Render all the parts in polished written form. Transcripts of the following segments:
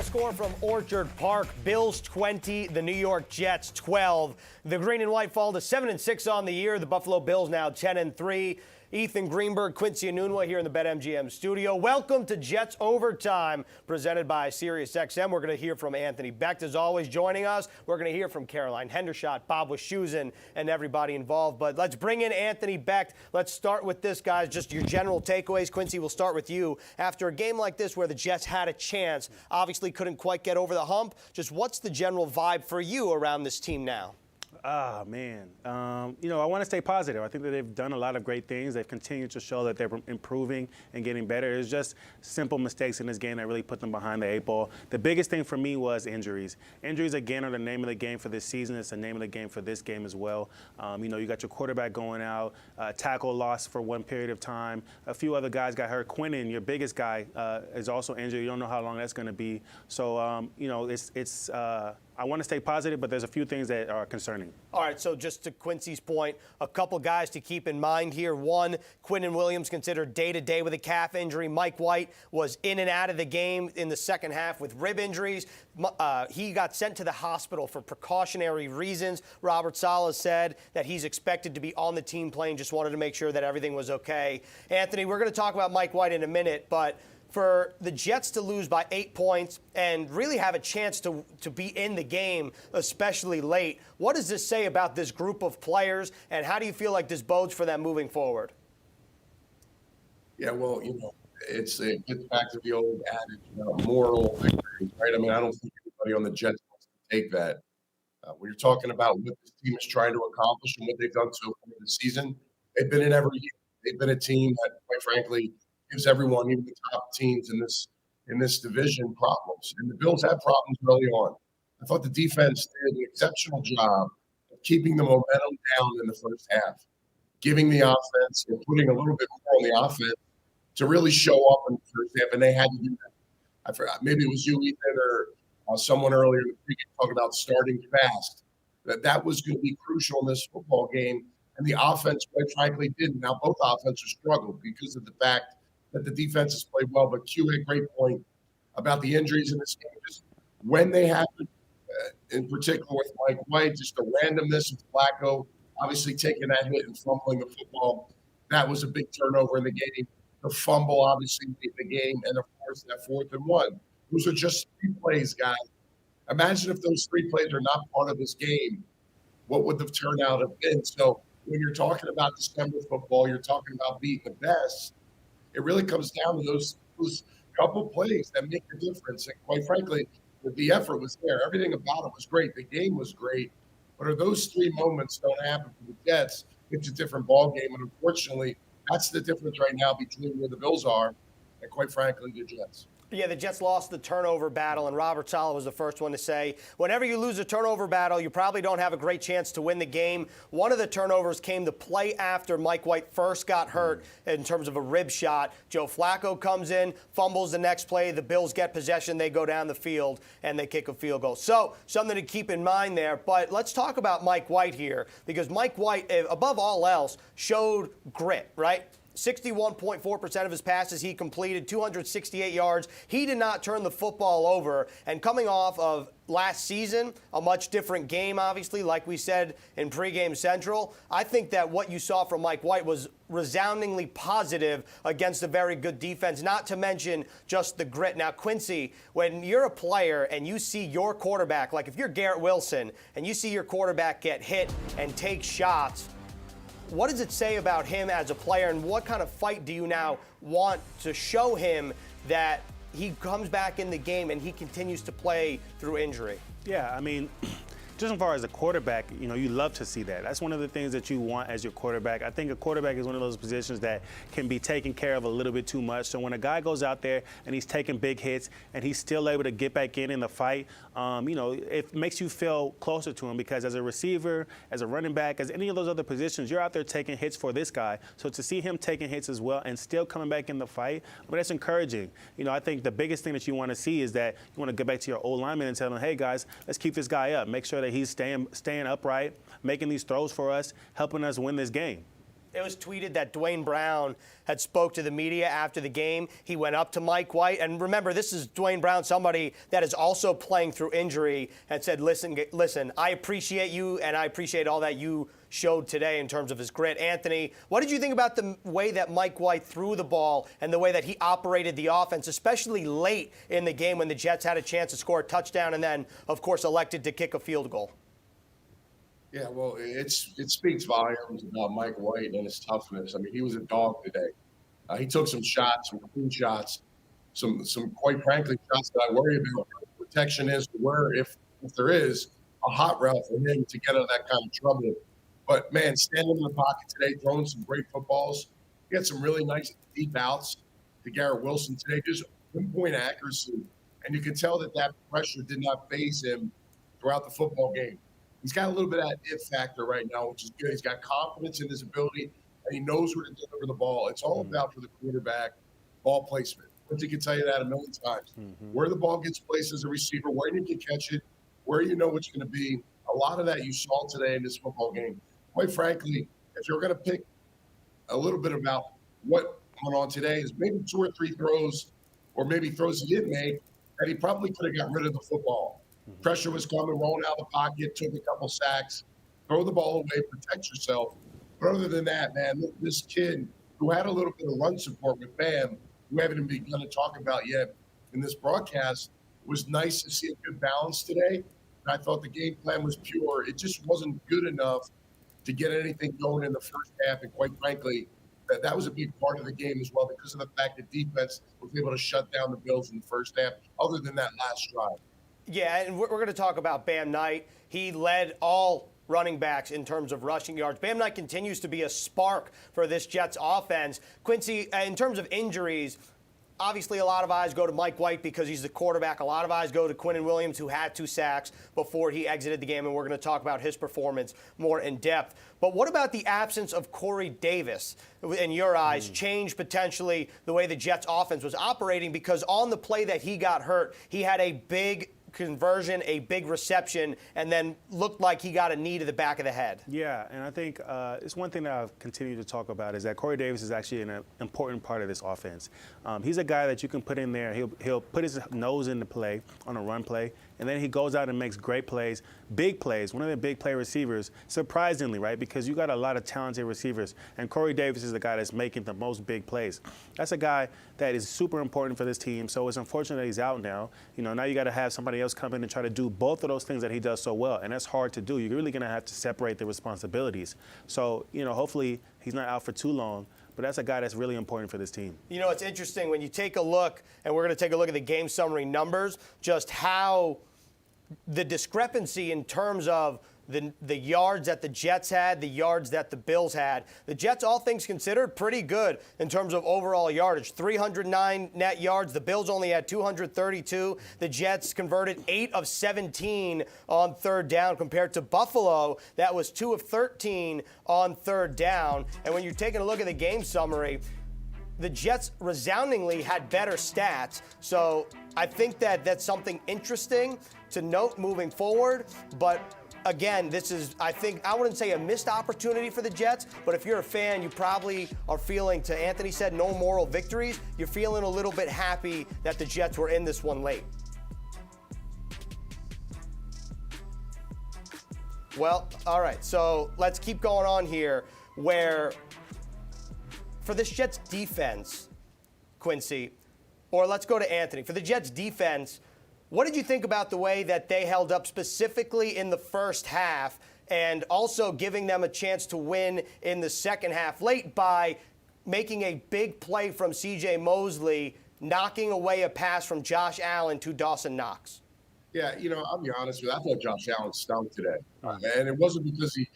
final score from Orchard Park: Bills 20, the New York Jets 12. The green and white fall to 7-6 on the year. The Buffalo Bills now 10-3. Ethan Greenberg, Quincy Enunwa here in the BetMGM studio. Welcome to Jets Overtime, presented by SiriusXM. We're going to hear from Anthony Becht, as always, joining us. We're going to hear from Caroline Hendershot, Bob Wischusen, and everybody involved. But let's bring in Anthony Becht. Let's start with this, guys. Just your general takeaways. Quincy, we'll start with you. After a game like this where the Jets had a chance, obviously couldn't quite get over the hump, just what's the general vibe for you around this team now? Man. I want to stay positive. I think that they've done a lot of great things. They've continued to show that they're improving and getting better. It's just simple mistakes in this game that really put them behind the eight ball. The biggest thing for me was injuries. Injuries, again, are the name of the game for this season. It's the name of the game for this game as well. You got your quarterback going out, tackle loss for one period of time. A few other guys got hurt. Quinton, your biggest guy, is also injured. You don't know how long that's going to be. So, I want to stay positive, but there's a few things that are concerning. All right, so just to Quincy's point, a couple guys to keep in mind here. One, Quinton Williams considered day-to-day with a calf injury. Mike White was in and out of the game in the second half with rib injuries. He got sent to the hospital for precautionary reasons. Robert Saleh said that he's expected to be on the team plane. Just wanted to make sure that everything was okay. Anthony, we're going to talk about Mike White in a minute, but for the Jets to lose by 8 points and really have a chance to be in the game, especially late, what does this say about this group of players, and how do you feel like this bodes for them moving forward? Yeah, well, it gets back to the old adage, moral victories, right? I mean, I don't think anybody on the Jets wants to take that. When you're talking about what this team is trying to accomplish and what they've done so far this season, they've been in every year. They've been a team that, quite frankly, gives everyone, even the top teams in this division, problems. And the Bills had problems early on. I thought the defense did an exceptional job of keeping the momentum down in the first half, giving the offense and putting a little bit more on the offense to really show up in the first half, and they had to do that. I forgot, maybe it was you, Ethan, or someone earlier in the pregame talking about starting fast. That was going to be crucial in this football game, and the offense, quite frankly, didn't. Now, both offenses struggled because of the fact that the defense has played well, but Q had a great point about the injuries in this game. Just when they happen, in particular with Mike White, just the randomness of Flacco, obviously taking that hit and fumbling the football. That was a big turnover in the game. The fumble obviously made the game, and of course that 4th and 1. Those are just 3 plays, guys. Imagine if those 3 plays are not part of this game, what would the turnout have been? So when you're talking about December football, you're talking about being the best. It really comes down to those couple plays that make the difference. And quite frankly, the effort was there. Everything about it was great. The game was great. But if those 3 moments don't happen for the Jets, it's a different ball game. And unfortunately, that's the difference right now between where the Bills are and, quite frankly, the Jets. Yeah, the Jets lost the turnover battle, and Robert Saleh was the first one to say, whenever you lose a turnover battle, you probably don't have a great chance to win the game. One of the turnovers came the play after Mike White first got hurt in terms of a rib shot. Joe Flacco comes in, fumbles the next play. The Bills get possession. They go down the field, and they kick a field goal. So something to keep in mind there. But let's talk about Mike White here, because Mike White, above all else, showed grit, right? 61.4% of his passes he completed, 268 yards. He did not turn the football over. And coming off of last season, a much different game, obviously, like we said in pregame central, I think that what you saw from Mike White was resoundingly positive against a very good defense, not to mention just the grit. Now, Quincy, when you're a player and you see your quarterback, like if you're Garrett Wilson and you see your quarterback get hit and take shots, what does it say about him as a player, and what kind of fight do you now want to show him that he comes back in the game and he continues to play through injury? Yeah, I mean, just as far as a quarterback, you love to see that. That's one of the things that you want as your quarterback. I think a quarterback is one of those positions that can be taken care of a little bit too much. So when a guy goes out there and he's taking big hits and he's still able to get back in the fight, it makes you feel closer to him, because as a receiver, as a running back, as any of those other positions, you're out there taking hits for this guy. So to see him taking hits as well and still coming back in the fight, that's encouraging. I think the biggest thing that you want to see is that you want to get back to your old lineman and tell them, hey guys, let's keep this guy up. Make sure that he's staying upright, making these throws for us, helping us win this game. tweeted that Dwayne Brown had spoke to the media after the game. He went up to Mike White, and remember, this is Dwayne Brown, somebody that is also playing through injury, and said, listen, I appreciate you, and I appreciate all that you showed today in terms of his grit. Anthony, what did you think about the way that Mike White threw the ball and the way that he operated the offense, especially late in the game when the Jets had a chance to score a touchdown and then, of course, elected to kick a field goal? Yeah, well, it speaks volumes about Mike White and his toughness. I mean, he was a dog today. He took some shots, some clean shots, some quite frankly shots that I worry about. Protection is where if there is a hot route for him to get out of that kind of trouble. But man, standing in the pocket today, throwing some great footballs. He had some really nice deep outs to Garrett Wilson today, just pinpoint accuracy, and you could tell that pressure did not faze him throughout the football game. He's got a little bit of that it factor right now, which is good. He's got confidence in his ability, and he knows where to deliver the ball. It's all about, for the quarterback, ball placement. Quincy can tell you that a million times. Where the ball gets placed as a receiver, where you can catch it, where you know it's going to be. A lot of that you saw today in this football game. Quite frankly, if you're going to pick a little bit about what went on today, is maybe 2 or 3 throws, or maybe throws he didn't make, that he probably could have got rid of the football. Pressure was coming, rolling out of the pocket, took a couple sacks, throw the ball away, protect yourself. But other than that, man, this kid who had a little bit of run support with Bam, who haven't even begun to talk about yet in this broadcast, was nice to see a good balance today. And I thought the game plan was pure. It just wasn't good enough to get anything going in the first half. And quite frankly, that was a big part of the game as well, because of the fact that defense was able to shut down the Bills in the first half, other than that last drive. Yeah, and we're going to talk about Bam Knight. He led all running backs in terms of rushing yards. Bam Knight continues to be a spark for this Jets offense. Quincy, in terms of injuries, obviously a lot of eyes go to Mike White because he's the quarterback. A lot of eyes go to Quinnen Williams, who had 2 sacks before he exited the game, and we're going to talk about his performance more in depth. But what about the absence of Corey Davis, in your eyes, changed potentially the way the Jets offense was operating? Because on the play that he got hurt, he had a big conversion, a big reception, and then looked like he got a knee to the back of the head. Yeah, and I think it's one thing that I've continued to talk about is that Corey Davis is actually an important part of this offense. He's a guy that you can put in there. He'll put his nose into play on a run play, and then he goes out and makes great plays, big plays, one of the big play receivers, surprisingly, right? Because you got a lot of talented receivers, and Corey Davis is the guy that's making the most big plays. That's a guy that is super important for this team, so it's unfortunate that he's out now. You know, now you got to have somebody else come in and try to do both of those things that he does so well, and that's hard to do. You're really going to have to separate the responsibilities. So, you know, hopefully he's not out for too long, but that's a guy that's really important for this team. You know, it's interesting when you take a look, and we're going to take a look at the game summary numbers, just how the discrepancy in terms of the yards that the Jets had, the yards that the Bills had. The Jets, all things considered, pretty good in terms of overall yardage. 309 net yards. The Bills only had 232. The Jets converted 8 of 17 on third down compared to Buffalo. That was 2 of 13 on third down. And when you're taking a look at the game summary, the Jets resoundingly had better stats. So I think that that's something interesting to note moving forward. But again, this is, I wouldn't say a missed opportunity for the Jets, but if you're a fan, you probably are feeling, to Anthony said, no moral victories. You're feeling a little bit happy that the Jets were in this one late. Well, all right, so let's keep going on here, where for this Jets defense, Quincy, or let's go to Anthony. For the Jets defense, what did you think about the way that they held up specifically in the first half, and also giving them a chance to win in the second half late by making a big play from C.J. Mosley, knocking away a pass from Josh Allen to Dawson Knox? Yeah, you know, I'll be honest with you. I thought Josh Allen stunk today. And it wasn't because he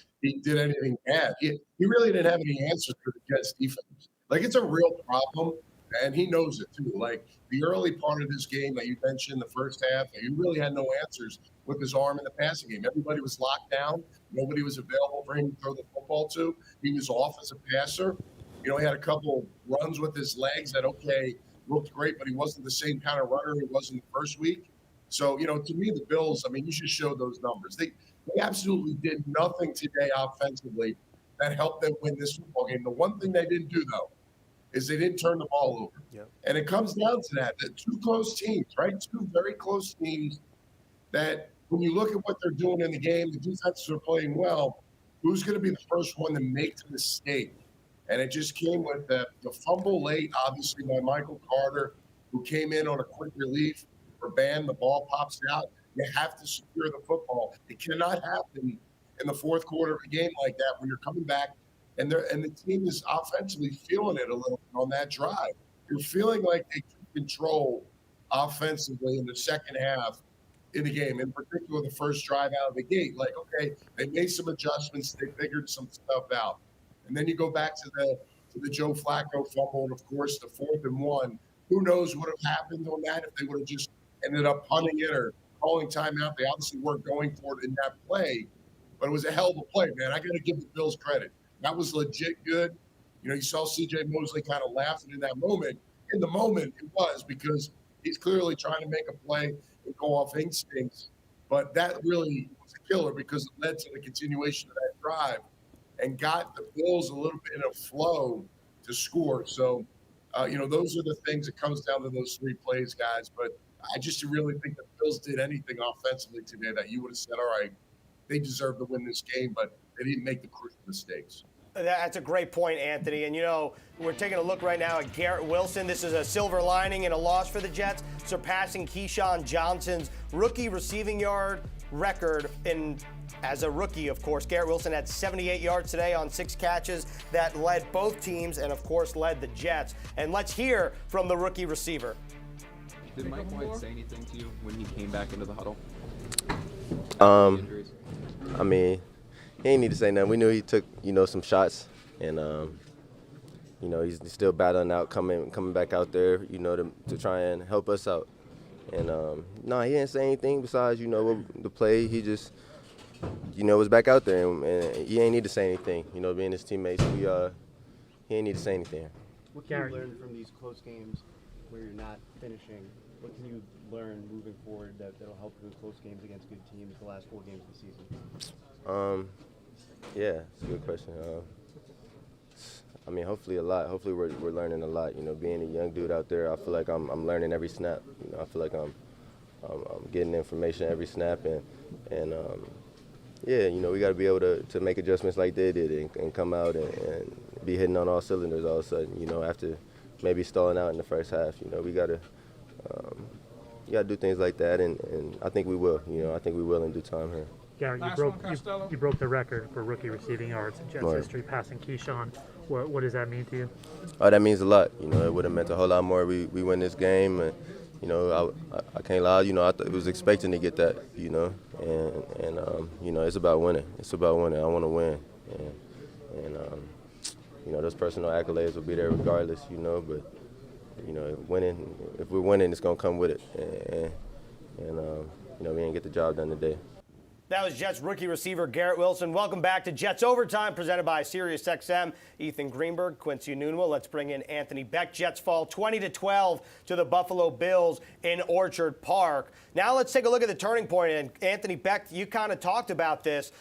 did anything bad. He really didn't have any answers for the Jets defense. Like, it's a real problem, and he knows it too. Like, the early part of this game that you mentioned, the first half, he really had no answers with his arm in the passing game. Everybody was locked down. Nobody was available for him to throw the football to. He was off as a passer. You know, he had a couple runs with his legs that, okay, looked great, but he wasn't the same kind of runner he was in the first week. So, you know, to me, the Bills, I mean, you should show those numbers. They absolutely did nothing today offensively that helped them win this football game. The one thing they didn't do, though, is they didn't turn the ball over. Yep. And it comes down to that two close teams, right? Two very close teams that when you look at what they're doing in the game, the defenses are playing well. Who's going to be the first one to make the mistake? And it just came with the fumble late, obviously, by Michael Carter, who came in on a quick relief for Ban. The ball pops out. You have to secure the football. It cannot happen in the fourth quarter of a game like that when you're coming back and the team is offensively feeling it a little bit on that drive. You're feeling like they took control offensively in the second half in the game, in particular the first drive out of the gate. Like, okay, they made some adjustments, they figured some stuff out. And then you go back to the Joe Flacco fumble, and of course the 4th and 1. Who knows what would have happened on that if they would have just ended up punting it or calling timeout. They obviously weren't going for it in that play, but it was a hell of a play, man. I got to give the Bills credit. That was legit good. You know, you saw C.J. Mosley kind of laughing in that moment. In the moment, it was because he's clearly trying to make a play and go off instincts. But that really was a killer because it led to the continuation of that drive and got the Bills a little bit in a flow to score. So, those are the things that comes down to those 3 plays, guys. But I just really think the Bills did anything offensively today that you would have said, all right, they deserve to win this game, but they didn't make the crucial mistakes. That's a great point, Anthony. And, we're taking a look right now at Garrett Wilson. This is a silver lining and a loss for the Jets, surpassing Keyshawn Johnson's rookie receiving yard record as a rookie, of course. Garrett Wilson had 78 yards today on 6 catches that led both teams and, of course, led the Jets. And let's hear from the rookie receiver. Did Mike White say anything to you when he came back into the huddle? I mean, he ain't need to say nothing. We knew he took, some shots, and he's still battling out, coming back out there, to try and help us out. And no, he didn't say anything besides, the play. He just, was back out there, and he ain't need to say anything. Being his teammates, he ain't need to say anything. What can you learn from these close games where you're not finishing? What can you learn moving forward that'll help you in close games against good teams the last 4 games of the season? Yeah, it's a good question. Hopefully a lot. Hopefully we're learning a lot. Being a young dude out there, I feel like I'm learning every snap. I feel like I'm getting information every snap, and we got to be able to make adjustments like they did and come out and be hitting on all cylinders all of a sudden. After maybe stalling out in the first half, we got to do things like that, and I think we will. I think we will in due time here. Garrett, you broke the record for rookie receiving yards in Jets history, passing Keyshawn. What does that mean to you? Oh, that means a lot. It would have meant a whole lot more. We win this game, and I can't lie. I was expecting to get that. And it's about winning. It's about winning. I want to win, and those personal accolades will be there regardless. But winning. If we're winning, it's gonna come with it, and we didn't get the job done today. That was Jets rookie receiver Garrett Wilson. Welcome back to Jets Overtime, presented by SiriusXM. Ethan Greenberg, Quincy Enunwa. Let's bring in Anthony Beck. Jets fall 20-12 to the Buffalo Bills in Orchard Park. Now let's take a look at the turning point. And Anthony Beck, you kind of talked about this.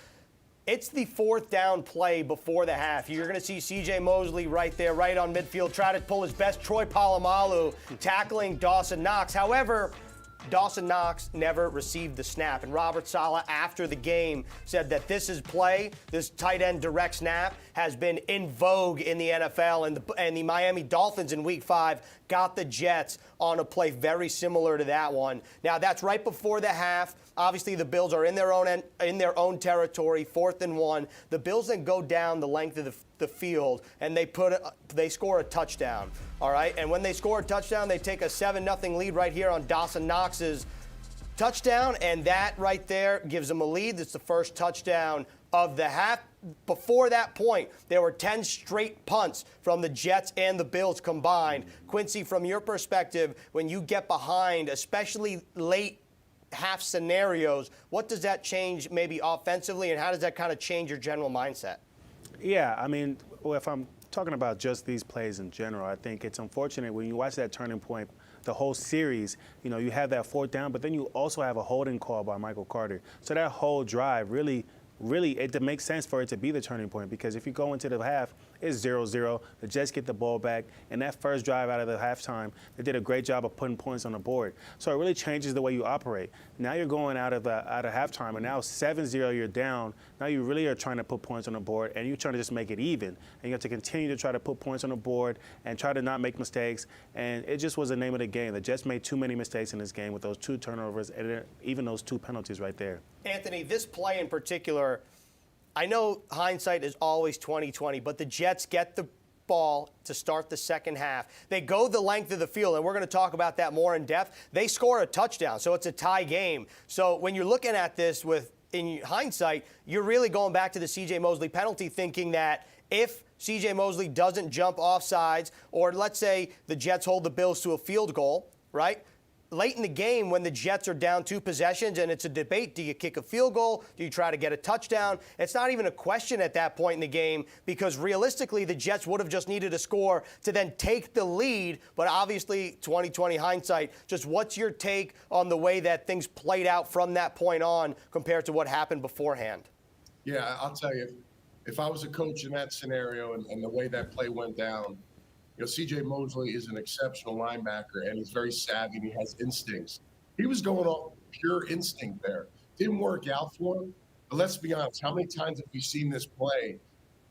It's the 4th down play before the half. You're going to see C.J. Mosley right there, right on midfield, try to pull his best. Troy Polamalu tackling Dawson Knox. However, Dawson Knox never received the snap. And Robert Saleh, after the game, said that this tight end direct snap, has been in vogue in the NFL. And the Miami Dolphins in Week 5 got the Jets on a play very similar to that one. Now, that's right before the half. Obviously, the Bills are in their own territory, 4th and 1. The Bills then go down the length of the field, and they score a touchdown. All right, and when they score a touchdown, they take a 7-0 lead right here on Dawson Knox's touchdown, and that right there gives them a lead. That's the first touchdown of the half. Before that point, there were 10 straight punts from the Jets and the Bills combined. Quincy, from your perspective, when you get behind, especially late half scenarios, what does that change maybe offensively, and how does that kind of change your general mindset? Yeah, if I'm talking about just these plays in general, I think it's unfortunate when you watch that turning point, the whole series, you have that 4th down, but then you also have a holding call by Michael Carter. So that whole drive really really it makes sense for it to be the turning point, because if you go into the half, it's 0-0. The Jets get the ball back, and that first drive out of the halftime, they did a great job of putting points on the board. So it really changes the way you operate. Now you're going out of halftime, and now 7-0, you're down. Now you really are trying to put points on the board, and you're trying to just make it even. And you have to continue to try to put points on the board and try to not make mistakes. And it just was the name of the game. The Jets made too many mistakes in this game with those 2 turnovers and even those 2 penalties right there. Anthony, this play in particular, I know hindsight is always 20/20, but the Jets get the ball to start the second half. They go the length of the field, and we're going to talk about that more in depth. They score a touchdown, so it's a tie game. So when you're looking at this in hindsight, you're really going back to the C.J. Mosley penalty, thinking that if C.J. Mosley doesn't jump off sides, or let's say the Jets hold the Bills to a field goal, right? Late in the game, when the Jets are down 2 possessions and it's a debate, do you kick a field goal? Do you try to get a touchdown? It's not even a question at that point in the game, because realistically, the Jets would have just needed a score to then take the lead. But obviously, 20/20 hindsight, just what's your take on the way that things played out from that point on compared to what happened beforehand? Yeah, I'll tell you, if I was a coach in that scenario and the way that play went down, C.J. Mosley is an exceptional linebacker, and he's very savvy, and he has instincts. He was going off pure instinct there. Didn't work out for him. But let's be honest, how many times have we seen this play,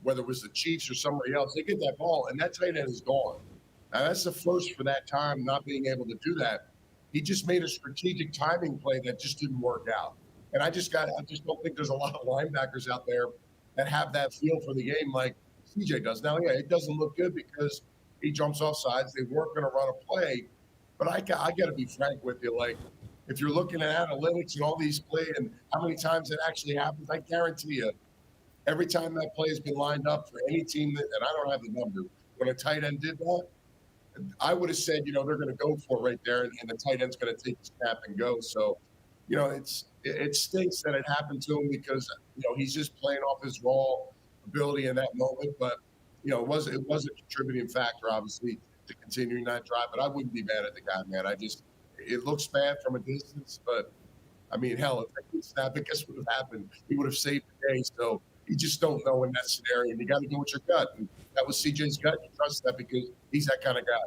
whether it was the Chiefs or somebody else, they get that ball, and that tight end is gone. Now, that's the first for that time, not being able to do that. He just made a strategic timing play that just didn't work out. And I just don't think there's a lot of linebackers out there that have that feel for the game like C.J. does. Now, yeah, it doesn't look good because he jumps off sides. They weren't going to run a play. But I got to be frank with you. Like, if you're looking at analytics and all these plays and how many times it actually happens, I guarantee you, every time that play has been lined up for any team, and I don't have the number, when a tight end did that, I would have said, they're going to go for it right there, and the tight end's going to take the snap and go. So, it stinks that it happened to him because, he's just playing off his raw ability in that moment. But, it was a contributing factor, obviously, to continuing that drive. But I wouldn't be mad at the guy, man. It looks bad from a distance, but, I mean, hell, if that could snap, guess what would have happened? He would have saved the day. So you just don't know in that scenario. And you got to go with your gut. And that was CJ's gut. You trust that because he's that kind of guy.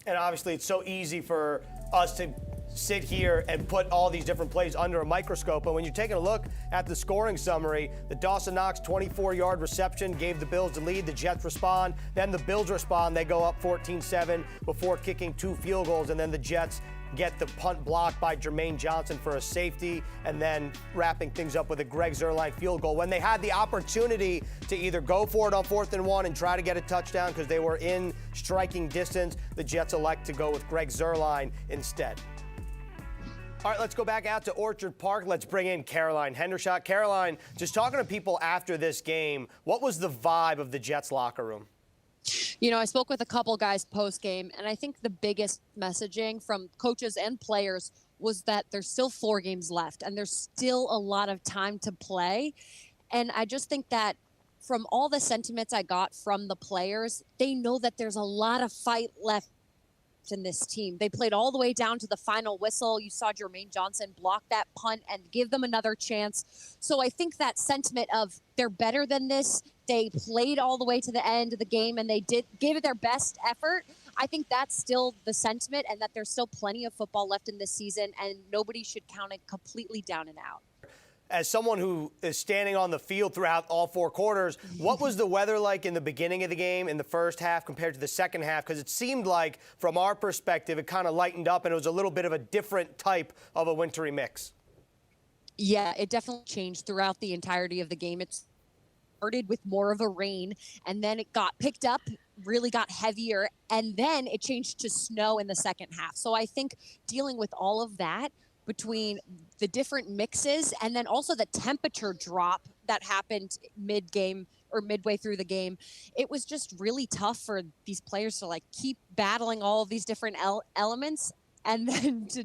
And obviously, it's so easy for us to sit here and put all these different plays under a microscope. But when you're taking a look at the scoring summary, the Dawson Knox 24-yard reception gave the Bills the lead. The Jets respond. Then the Bills respond. They go up 14-7 before kicking 2 field goals. And then the Jets get the punt blocked by Jermaine Johnson for a safety, and then wrapping things up with a Greg Zuerlein field goal. When they had the opportunity to either go for it on 4th and 1 and try to get a touchdown because they were in striking distance, the Jets elect to go with Greg Zuerlein instead. All right, let's go back out to Orchard Park. Let's bring in Caroline Hendershot. Caroline, just talking to people after this game, what was the vibe of the Jets locker room? I spoke with a couple guys post-game, and I think the biggest messaging from coaches and players was that there's still 4 games left, and there's still a lot of time to play. And I just think that from all the sentiments I got from the players, they know that there's a lot of fight left in this team. They played all the way down to the final whistle. You saw Jermaine Johnson block that punt and give them another chance. So I think that sentiment of they're better than this, they played all the way to the end of the game and they gave it their best effort. I think that's still the sentiment, and that there's still plenty of football left in this season, and nobody should count it completely down and out. As someone who is standing on the field throughout all 4 quarters, what was the weather like in the beginning of the game, in the first half, compared to the second half? Because it seemed like, from our perspective, it kind of lightened up and it was a little bit of a different type of a wintry mix. Yeah, it definitely changed throughout the entirety of the game. It started with more of a rain, and then it got picked up, really got heavier, and then it changed to snow in the second half. So I think dealing with all of that, between the different mixes and then also the temperature drop that happened mid-game or midway through the game, it was just really tough for these players to keep battling all of these different elements and then to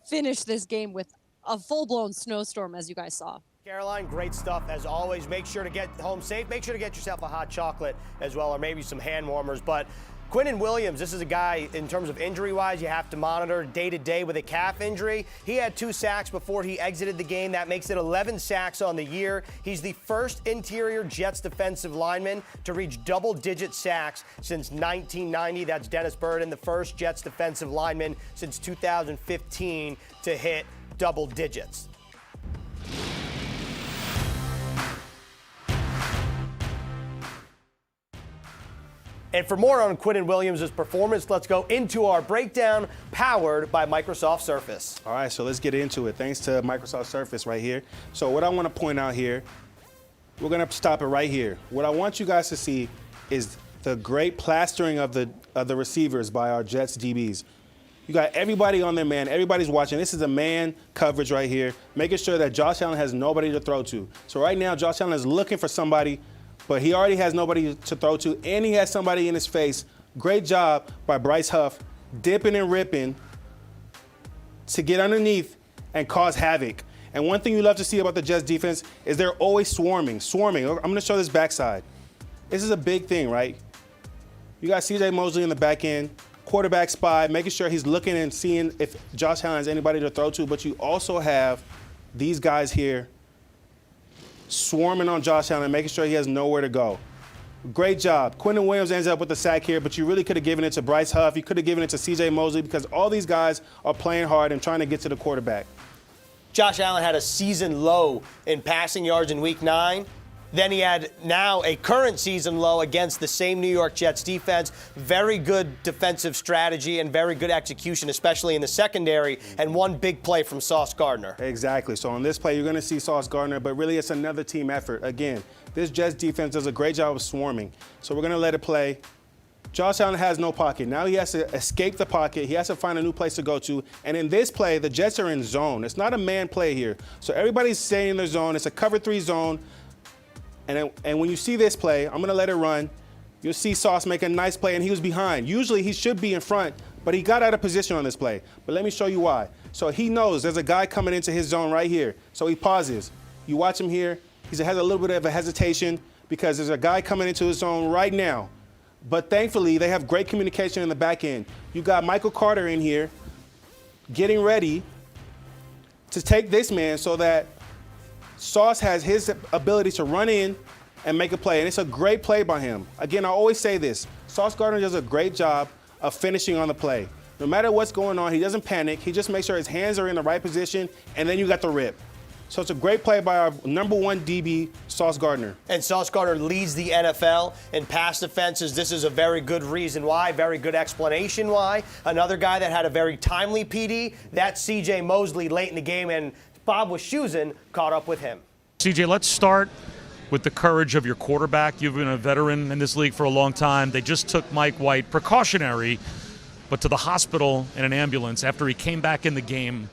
finish this game with a full-blown snowstorm, as you guys saw. Caroline, great stuff as always. Make sure to get home safe. Make sure to get yourself a hot chocolate as well, or maybe some hand warmers. But Quinnen Williams, this is a guy, in terms of injury-wise, you have to monitor day-to-day with a calf injury. He had 2 sacks before he exited the game. That makes it 11 sacks on the year. He's the first interior Jets defensive lineman to reach double-digit sacks since 1990. That's Dennis Burden, the first Jets defensive lineman since 2015 to hit double digits. And for more on Quinnen Williams' performance, let's go into our breakdown powered by Microsoft Surface. All right, so let's get into it. Thanks to Microsoft Surface right here. So what I want to point out here, we're going to stop it right here. What I want you guys to see is the great plastering of the receivers by our Jets DBs. You got everybody on there, man. Everybody's watching. This is a man coverage right here, making sure that Josh Allen has nobody to throw to. So right now, Josh Allen is looking for somebody, but he already has nobody to throw to, and he has somebody in his face. Great job by Bryce Huff, dipping and ripping to get underneath and cause havoc. And one thing you love to see about the Jets defense is they're always swarming. I'm going to show this backside. This is a big thing, right? You got C.J. Mosley in the back end, quarterback spy, making sure he's looking and seeing if Josh Allen has anybody to throw to, but you also have these guys here swarming on Josh Allen, making sure he has nowhere to go. Great job. Quinnen Williams ends up with the sack here, but you really could have given it to Bryce Huff. You could have given it to C.J. Mosley because all these guys are playing hard and trying to get to the quarterback. Josh Allen had a season low in passing yards in Week 9. Then he had now a current season low against the same New York Jets defense. Very good defensive strategy and very good execution, especially in the secondary, and one big play from Sauce Gardner. Exactly. So on this play, you're going to see Sauce Gardner, but really it's another team effort. Again, this Jets defense does a great job of swarming. So we're going to let it play. Josh Allen has no pocket. Now he has to escape the pocket. He has to find a new place to go to. And in this play, the Jets are in zone. It's not a man play here. So everybody's staying in their zone. It's a cover 3 zone. And when you see this play, I'm going to let it run. You'll see Sauce make a nice play, and he was behind. Usually he should be in front, but he got out of position on this play. But let me show you why. So he knows there's a guy coming into his zone right here. So he pauses. You watch him here. He has a little bit of a hesitation because there's a guy coming into his zone right now. But thankfully, they have great communication in the back end. You got Michael Carter in here getting ready to take this man so that Sauce has his ability to run in and make a play, and it's a great play by him. Again, I always say this, Sauce Gardner does a great job of finishing on the play. No matter what's going on, he doesn't panic. He just makes sure his hands are in the right position, and then you got the rip. So it's a great play by our number 1 DB, Sauce Gardner. And Sauce Gardner leads the NFL in pass defenses. This is a very good reason why, very good explanation why. Another guy that had a very timely PD, that's C.J. Mosley late in the game, and Bob Wischusen caught up with him. CJ, let's start with the courage of your quarterback. You've been a veteran in this league for a long time. They just took Mike White, precautionary, but to the hospital in an ambulance after he came back in the game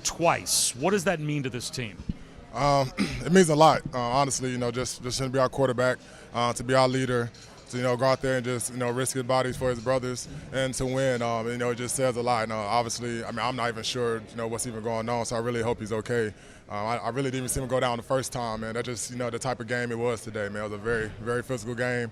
twice. What does that mean to this team? It means a lot, honestly. Just to be our quarterback, to be our leader, to go out there and just risk his bodies for his brothers and to win. It just says a lot. Obviously, I'm not even sure what's even going on, so I really hope he's okay. I really didn't even see him go down the first time, man. That's just the type of game it was today, man. It was a very, very physical game.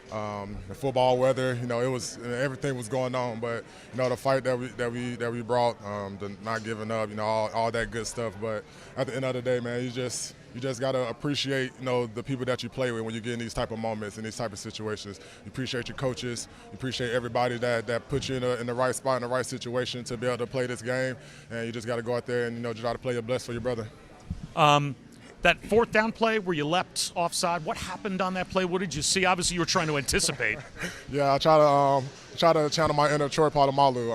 The football weather, it was everything was going on, but the fight that we brought, the not giving up, all that good stuff. But at the end of the day, man, you just gotta appreciate the people that you play with when you get in these type of moments in these type of situations. You appreciate your coaches, you appreciate everybody that puts you in the right spot in the right situation to be able to play this game, and you just gotta go out there and try to play your best for your brother. That 4th down play where you leapt offside, what happened on that play? What did you see? Obviously, you were trying to anticipate. Yeah, I try to channel my inner Troy Polamalu.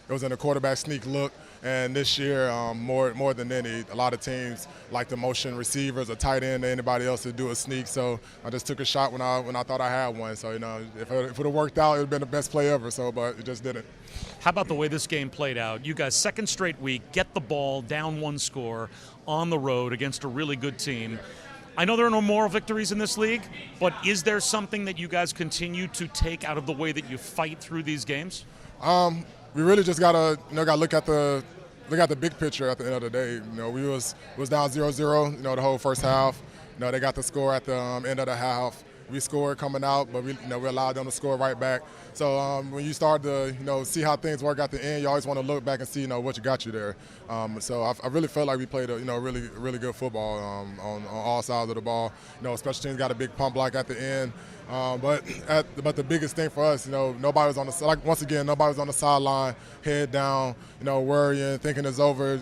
It was in a quarterback sneak look. And this year, more than any, a lot of teams like to motion receivers or tight end or anybody else to do a sneak. So I just took a shot when I thought I had one. So if it would have worked out, it would have been the best play ever. So, but it just didn't. How about the way this game played out? You guys, 2nd straight week, get the ball down 1 score on the road against a really good team. I know there are no moral victories in this league, but is there something that you guys continue to take out of the way that you fight through these games? We really just gotta look at the big picture at the end of the day. We was down 0-0, the whole first half. They got the score at the end of the half, we scored coming out, but we allowed them to score right back. So when you start to see how things work at the end, you always want to look back and see what you got you there. So I really felt like we played a really good football on all sides of the ball. Special teams got a big pump block at the end. But the biggest thing for us, nobody was on nobody was on the sideline, head down, worrying, thinking it's over.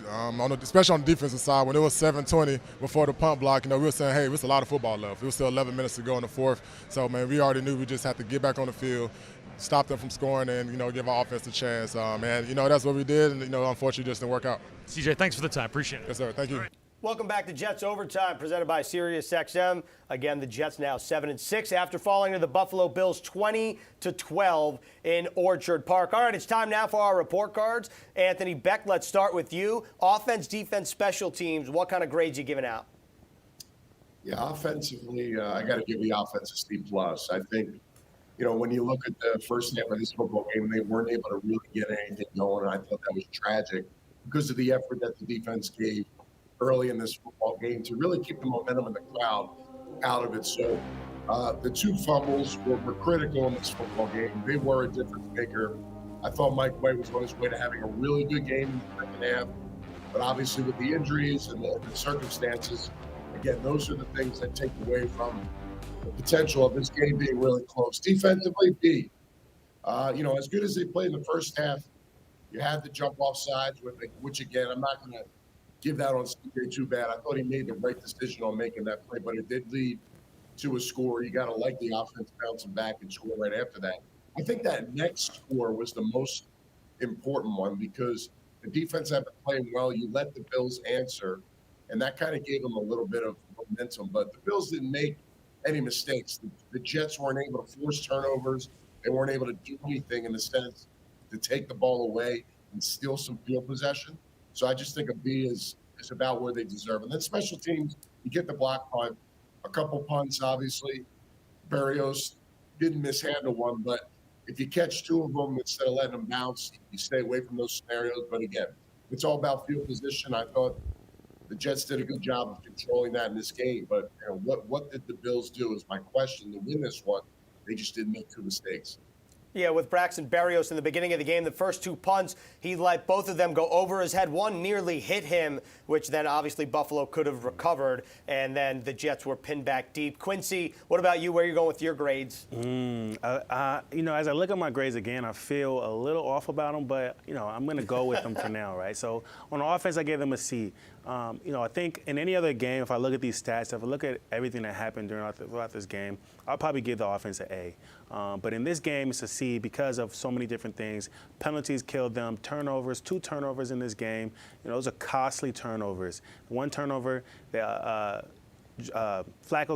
Especially on the defensive side, when it was 7:20 before the pump block, we were saying, hey, there's a lot of football left. It was still 11 minutes to go in the fourth. So, man, we already knew we just had to get back on the field, stop them from scoring, and give our offense a chance. And that's what we did, and unfortunately, it just didn't work out. CJ, thanks for the time. Appreciate it. Yes, sir. Thank you. Welcome back to Jets Overtime, presented by SiriusXM. Again, the Jets now 7-6 after falling to the Buffalo Bills 20-12 in Orchard Park. All right, it's time now for our report cards. Anthony Beck, let's start with you. Offense, defense, special teams. What kind of grades you giving out? Yeah, offensively, I got to give the offense a C+. I think, when you look at the first half of this football game, they weren't able to really get anything going, and I thought that was tragic because of the effort that the defense gave early in this football game to really keep the momentum in the crowd out of it. So the two fumbles were critical in this football game. They were a difference maker. I thought Mike White was on his way to having a really good game in the second half, but obviously with the injuries and the circumstances, again, those are the things that take away from the potential of this game being really close. Defensively, B, as good as they played in the first half, you had the jump off sides, which again, I'm not going to give that on CJ too bad. I thought he made the right decision on making that play, but it did lead to a score. You got to like the offense bouncing back and score right after that. I think that next score was the most important one because the defense had been playing well. You let the Bills answer, and that kind of gave them a little bit of momentum. But the Bills didn't make any mistakes. The Jets weren't able to force turnovers. They weren't able to do anything in the sense to take the ball away and steal some field possession. So I just think a B is about where they deserve. And then special teams, you get the block punt, a couple punts, obviously. Berrios didn't mishandle one, but if you catch two of them instead of letting them bounce, you stay away from those scenarios. But again, it's all about field position. I thought the Jets did a good job of controlling that in this game. But what did the Bills do is my question to win this one. They just didn't make two mistakes. Yeah, with Braxton Berrios in the beginning of the game, the first two punts, he let both of them go over his head. One nearly hit him, which then obviously Buffalo could have recovered, and then the Jets were pinned back deep. Quincy, what about you? Where are you going with your grades? As I look at my grades again, I feel a little off about them, but, I'm going to go with them for now, right? So on offense, I gave them a C. I think in any other game, if I look at these stats, if I look at everything that happened throughout this game, I'll probably give the offense an A. But in this game, it's a C because of so many different things. Penalties killed them. Turnovers, 2 turnovers in this game. Those are costly turnovers. One turnover, Flacco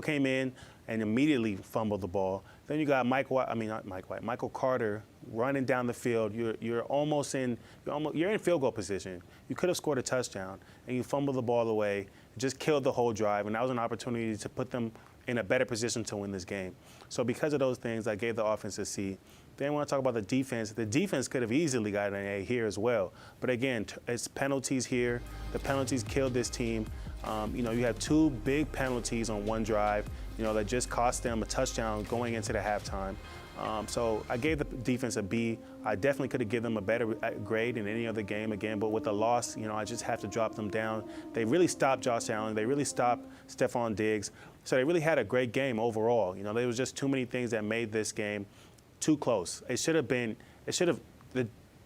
came in and immediately fumbled the ball. Then you got Michael Carter running down the field. You're in field goal position. You could have scored a touchdown, and you fumbled the ball away, just killed the whole drive, and that was an opportunity to put them in a better position to win this game. So because of those things, I gave the offense a C. Then I want to talk about the defense. The defense could have easily gotten an A here as well. But again, it's penalties here. The penalties killed this team. You had 2 big penalties on one drive, that just cost them a touchdown going into the halftime. So I gave the defense a B. I definitely could have given them a better grade in any other game again, but with the loss, I just have to drop them down. They really stopped Josh Allen. They really stopped Stephon Diggs. So they really had a great game overall. There was just too many things that made this game too close.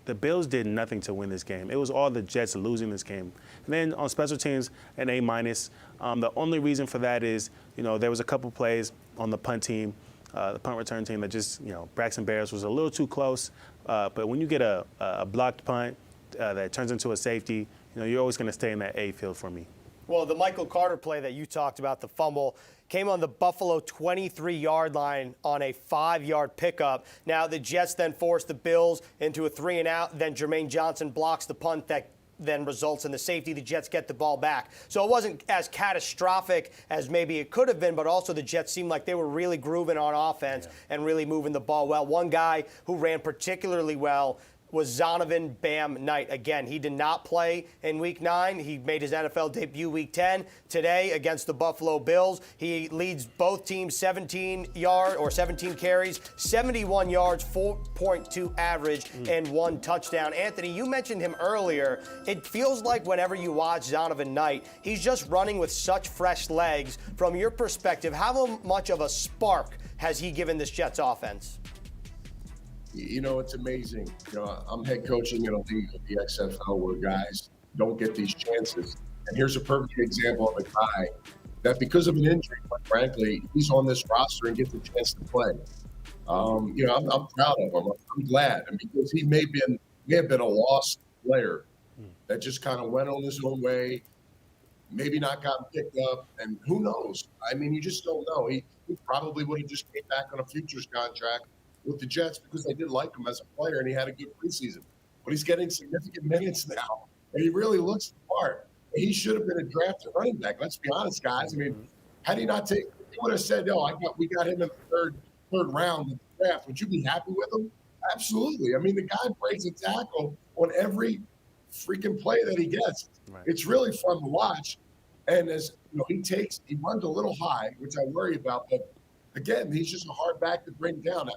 The Bills did nothing to win this game. It was all the Jets losing this game. And then on special teams, an A-. The only reason for that is, there was a couple plays on the punt team, the punt return team that just, Braxton Berrios was a little too close. But when you get a blocked punt that turns into a safety, you're always going to stay in that A field for me. Well, the Michael Carter play that you talked about, the fumble, came on the Buffalo 23-yard line on a 5-yard pickup. Now the Jets then force the Bills into a 3-and-out. Then Jermaine Johnson blocks the punt that then results in the safety. The Jets get the ball back. So it wasn't as catastrophic as maybe it could have been, but also the Jets seemed like they were really grooving on offense and really moving the ball well. One guy who ran particularly well was Zonovan Bam Knight. Again, he did not play in Week 9. He made his NFL debut Week 10. Today, against the Buffalo Bills, he leads both teams 17 carries, 71 yards, 4.2 average, and 1 touchdown. Anthony, you mentioned him earlier. It feels like whenever you watch Zonovan Knight, he's just running with such fresh legs. From your perspective, how much of a spark has he given this Jets offense? You know, it's amazing. You know, I'm head coaching in a league of the XFL where guys don't get these chances. And here's a perfect example of a guy that, because of an injury, quite frankly, he's on this roster and gets a chance to play. You know, I'm proud of him. I'm glad, and because he may have been a lost player that just kind of went on his own way, maybe not gotten picked up, and who knows? I mean, you just don't know. He probably would have just came back on a futures contract with the Jets because they did like him as a player and he had a good preseason. But he's getting significant minutes now, and he really looks the part. He should have been a drafted running back. Let's be honest, guys. I mean, had he not taken, he would have said, "No, we got him in the third round of the draft." Would you be happy with him? Absolutely. I mean, the guy breaks a tackle on every freaking play that he gets. Right. It's really fun to watch. And as you know, he runs a little high, which I worry about. But again, he's just a hard back to bring down.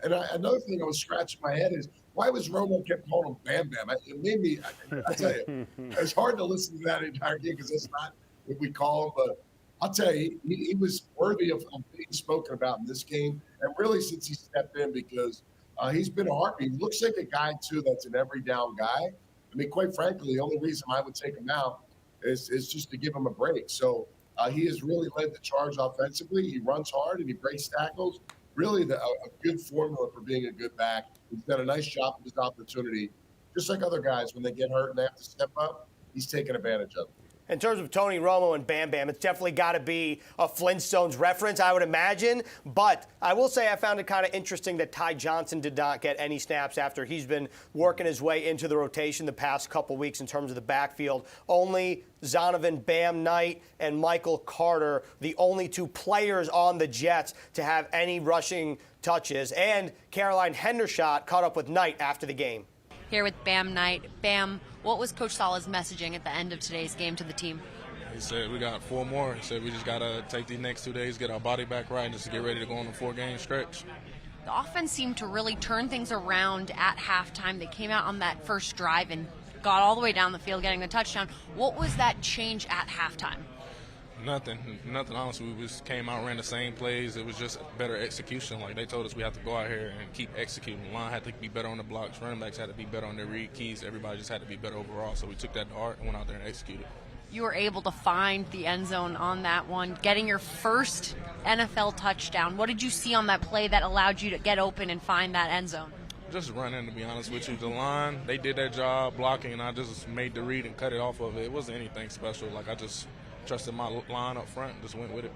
And another thing I was scratching my head is, why was Romo kept calling him Bam Bam? It made me, I tell you, it's hard to listen to that entire game because that's not what we call him. But I'll tell you, he was worthy of being spoken about in this game. And really since he stepped in, because he's been a heartbeat. He looks like a guy, too, that's an every down guy. I mean, quite frankly, the only reason I would take him out is just to give him a break. So he has really led the charge offensively. He runs hard and he breaks tackles. Really a good formula for being a good back. He's done a nice job with his opportunity. Just like other guys, when they get hurt and they have to step up, he's taking advantage of it. In terms of Tony Romo and Bam Bam, it's definitely got to be a Flintstones reference, I would imagine. But I will say I found it kind of interesting that Ty Johnson did not get any snaps after he's been working his way into the rotation the past couple weeks in terms of the backfield. Only Zonovan Bam Knight and Michael Carter, the only 2 players on the Jets to have any rushing touches. And Caroline Hendershot caught up with Knight after the game. Here with Bam Knight. Bam, what was Coach Saleh's messaging at the end of today's game to the team? He said we got 4 more. He said we just got to take these next 2 days, get our body back right, and just get ready to go on a 4-game stretch. The offense seemed to really turn things around at halftime. They came out on that first drive and got all the way down the field, getting the touchdown. What was that change at halftime? Nothing, honestly. We just came out, ran the same plays. It was just better execution. Like they told us we have to go out here and keep executing. The line had to be better on the blocks. Running backs had to be better on their read keys. Everybody just had to be better overall. So we took that to heart and went out there and executed. You were able to find the end zone on that one, getting your first NFL touchdown. What did you see on that play that allowed you to get open and find that end zone? Just running, to be honest with you. The line, they did their job blocking, and I just made the read and cut it off of it. It wasn't anything special. Like I just trusted my line up front and just went with it.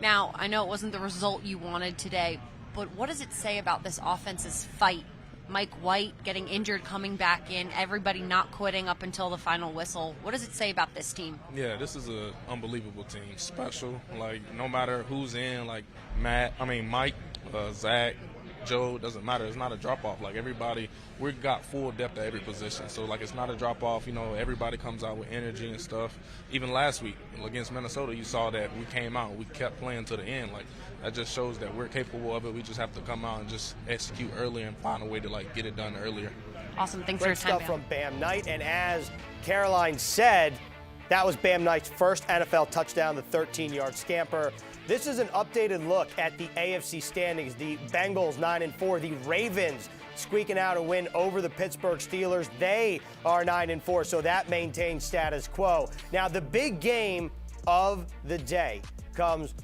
Now, I know it wasn't the result you wanted today, but what does it say about this offense's fight? Mike White getting injured, coming back in, everybody not quitting up until the final whistle. What does it say about this team? Yeah, this is an unbelievable team. Special. Like, no matter who's in, like Mike, Zach, Joe, doesn't matter. It's not a drop-off. Like, everybody, we got full depth at every position. So, like, it's not a drop-off. You know, everybody comes out with energy and stuff. Even last week against Minnesota, you saw that we came out. We kept playing to the end. Like, that just shows that we're capable of it. We just have to come out and just execute earlier and find a way to, like, get it done earlier. Awesome. Thanks Great for your time, stuff from Bam Knight. And as Caroline said, that was Bam Knight's first NFL touchdown, the 13-yard scamper. This is an updated look at the AFC standings. The Bengals 9-4, the Ravens squeaking out a win over the Pittsburgh Steelers. They are 9-4, so that maintains status quo. Now, the big game of the day comes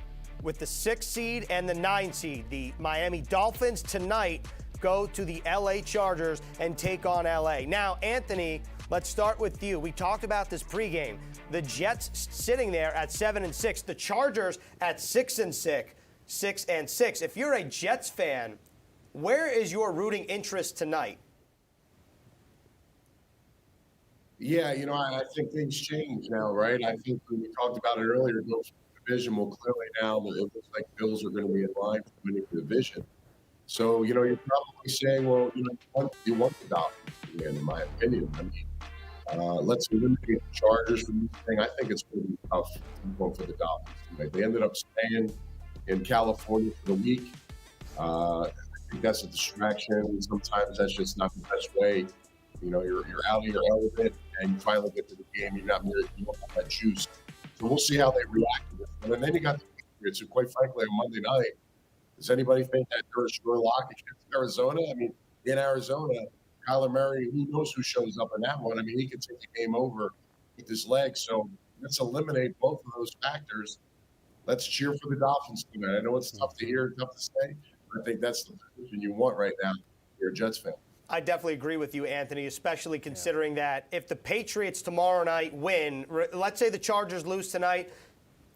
with the 6th seed and the 9 seed. The Miami Dolphins tonight go to the LA Chargers and take on LA. Now, Anthony, let's start with you. We talked about this pregame. The Jets sitting there at 7-6. The Chargers at 6-6. If you're a Jets fan, where is your rooting interest tonight? Yeah, you know, I think things change now, right? I think when we talked about it earlier, those division will clearly now, it looks like Bills are going to be in line for winning the division. So, you're probably saying, well, you want the Dolphins to win, in my opinion. I mean, let's eliminate the Chargers from this thing. I think it's going to be tough for the Dolphins tonight. They ended up staying in California for the week. I think that's a distraction. Sometimes that's just not the best way. You're out of your element, and you finally get to the game. You don't have that juice. So we'll see how they react to this. And then you got the Patriots, who, quite frankly, on Monday night, does anybody think that they're a sure lock against Arizona? I mean, in Arizona, Kyler Murray, who knows who shows up in that one? I mean, he could take the game over with his legs. So let's eliminate both of those factors. Let's cheer for the Dolphins tonight. I know it's tough to hear, tough to say, but I think that's the position you want right now. You're a Jets fan. I definitely agree with you, Anthony, especially considering that if the Patriots tomorrow night win, let's say the Chargers lose tonight,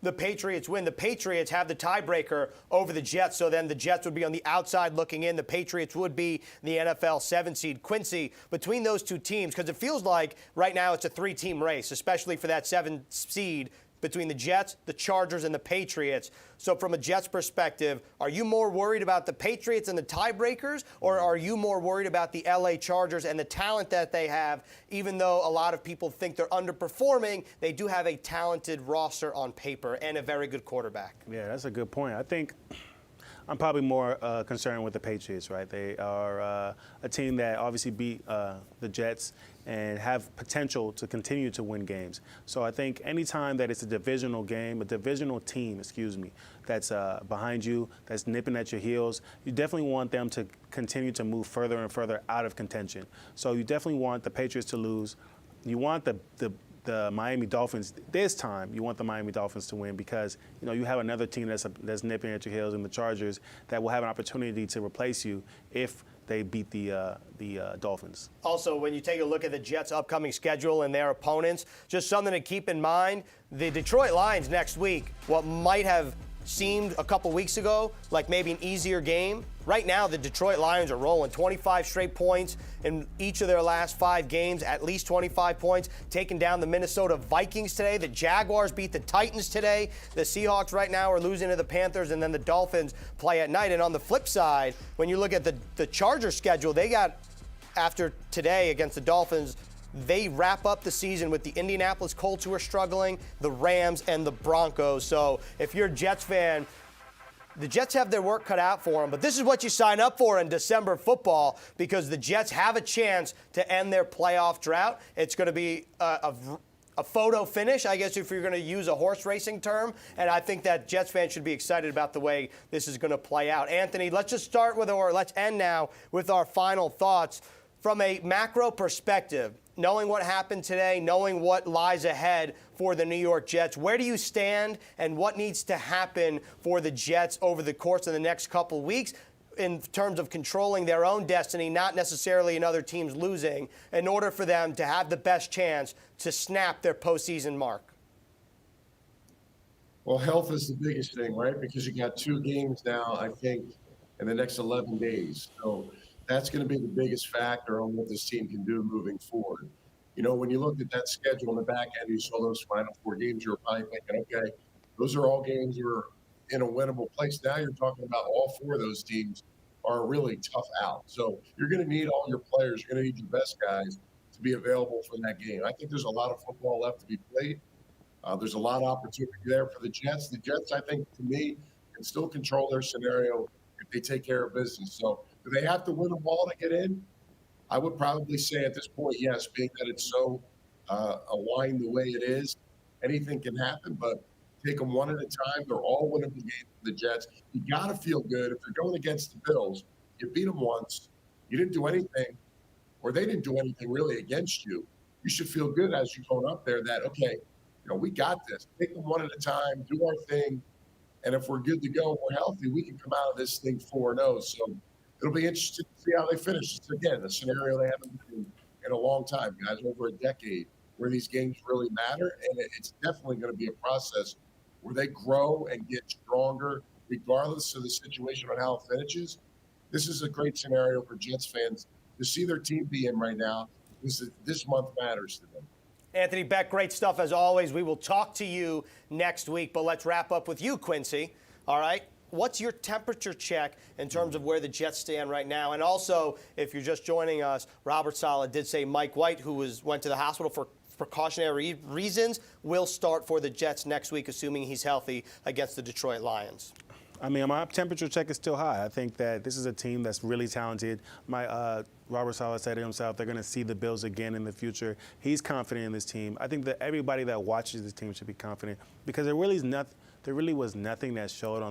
the Patriots win. The Patriots have the tiebreaker over the Jets, so then the Jets would be on the outside looking in. The Patriots would be the NFL 7 seed. Quincy, between those two teams, because it feels like right now it's a 3-team race, especially for that 7 seed between the Jets, the Chargers, and the Patriots. So from a Jets perspective, are you more worried about the Patriots and the tiebreakers, or are you more worried about the LA Chargers and the talent that they have? Even though a lot of people think they're underperforming, they do have a talented roster on paper and a very good quarterback. Yeah, that's a good point. I think I'm probably more concerned with the Patriots, right? They are a team that obviously beat the Jets and have potential to continue to win games. So I think anytime that it's a divisional game, a divisional team, that's behind you, that's nipping at your heels, you definitely want them to continue to move further and further out of contention. So you definitely want the Patriots to lose. You want the Miami Dolphins, this time, you want the Miami Dolphins to win because, you have another team that's nipping at your heels in the Chargers that will have an opportunity to replace you if they beat the Dolphins. Also, when you take a look at the Jets' upcoming schedule and their opponents, just something to keep in mind, the Detroit Lions next week, what might have seemed a couple weeks ago like maybe an easier game, right now the Detroit Lions are rolling 25 straight points in each of their last 5 games, at least 25 points, taking down the Minnesota Vikings today. The Jaguars beat the Titans today. The Seahawks right now are losing to the Panthers, and then the Dolphins play at night. And on the flip side, when you look at the Chargers schedule, they got, after today against the Dolphins, they wrap up the season with the Indianapolis Colts, who are struggling, the Rams, and the Broncos. So if you're a Jets fan, the Jets have their work cut out for them, but this is what you sign up for in December football, because the Jets have a chance to end their playoff drought. It's going to be a photo finish, I guess, if you're going to use a horse racing term, and I think that Jets fans should be excited about the way this is going to play out. Anthony, let's end now with our final thoughts. From a macro perspective, knowing what happened today, knowing what lies ahead for the New York Jets, where do you stand and what needs to happen for the Jets over the course of the next couple weeks in terms of controlling their own destiny, not necessarily in other teams losing, in order for them to have the best chance to snap their postseason mark? Well, health is the biggest thing, right? Because you got 2 games now, I think, in the next 11 days. So that's going to be the biggest factor on what this team can do moving forward. When you looked at that schedule in the back end, you saw those final 4 games, you were probably thinking, okay, those are all games that are in a winnable place. Now you're talking about all 4 of those teams are really tough out. So you're going to need all your players. You're going to need your best guys to be available for that game. I think there's a lot of football left to be played. There's a lot of opportunity there for the Jets. The Jets, I think, to me, can still control their scenario if they take care of business. So do they have to win a ball to get in? I would probably say at this point, yes, being that it's so aligned the way it is, anything can happen, but take them one at a time. They're all winnable games for the Jets. You got to feel good. If you're going against the Bills, you beat them once, you didn't do anything, or they didn't do anything really against you. You should feel good as you're going up there that, okay, we got this. Take them one at a time, do our thing, and if we're good to go and we're healthy, we can come out of this thing 4-0. So it'll be interesting to see how they finish. It's, again, a scenario they haven't been in a long time, guys, over a decade, where these games really matter. And it's definitely going to be a process where they grow and get stronger, regardless of the situation on how it finishes. This is a great scenario for Jets fans to see their team be in right now. This month matters to them. Anthony Beck, great stuff as always. We will talk to you next week, but let's wrap up with you, Quincy. All right? what's your temperature check in terms of where the Jets stand right now? And also, if you're just joining us, Robert Saleh did say Mike White, who went to the hospital for precautionary reasons, will start for the Jets next week, assuming he's healthy, against the Detroit Lions. I mean, my temperature check is still high. I think that this is a team that's really talented. Robert Saleh said it himself, they're going to see the Bills again in the future. He's confident in this team. I think that everybody that watches this team should be confident, because there really was nothing that showed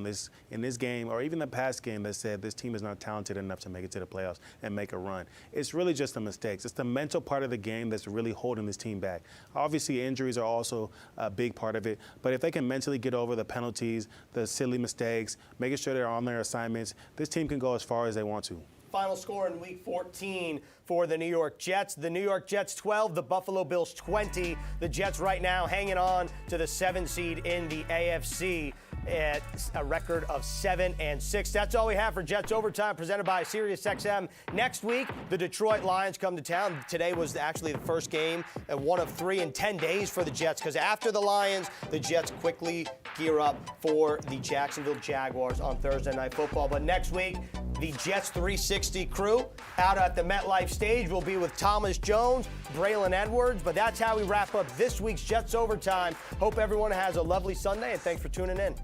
in this game or even the past game that said this team is not talented enough to make it to the playoffs and make a run. It's really just the mistakes. It's the mental part of the game that's really holding this team back. Obviously, injuries are also a big part of it, but if they can mentally get over the penalties, the silly mistakes, making sure they're on their assignments, this team can go as far as they want to. Final score in Week 14 for the New York Jets. The New York Jets 12, the Buffalo Bills 20. The Jets right now hanging on to the 7th seed in the AFC at a record of 7-6. That's all we have for Jets Overtime, presented by SiriusXM. Next week, the Detroit Lions come to town. Today was actually the first game, one of 3 in 10 days for the Jets, because after the Lions, the Jets quickly gear up for the Jacksonville Jaguars on Thursday Night Football. But next week, the Jets 360 crew out at the MetLife stage will be with Thomas Jones, Braylon Edwards. But that's how we wrap up this week's Jets Overtime. Hope everyone has a lovely Sunday, and thanks for tuning in.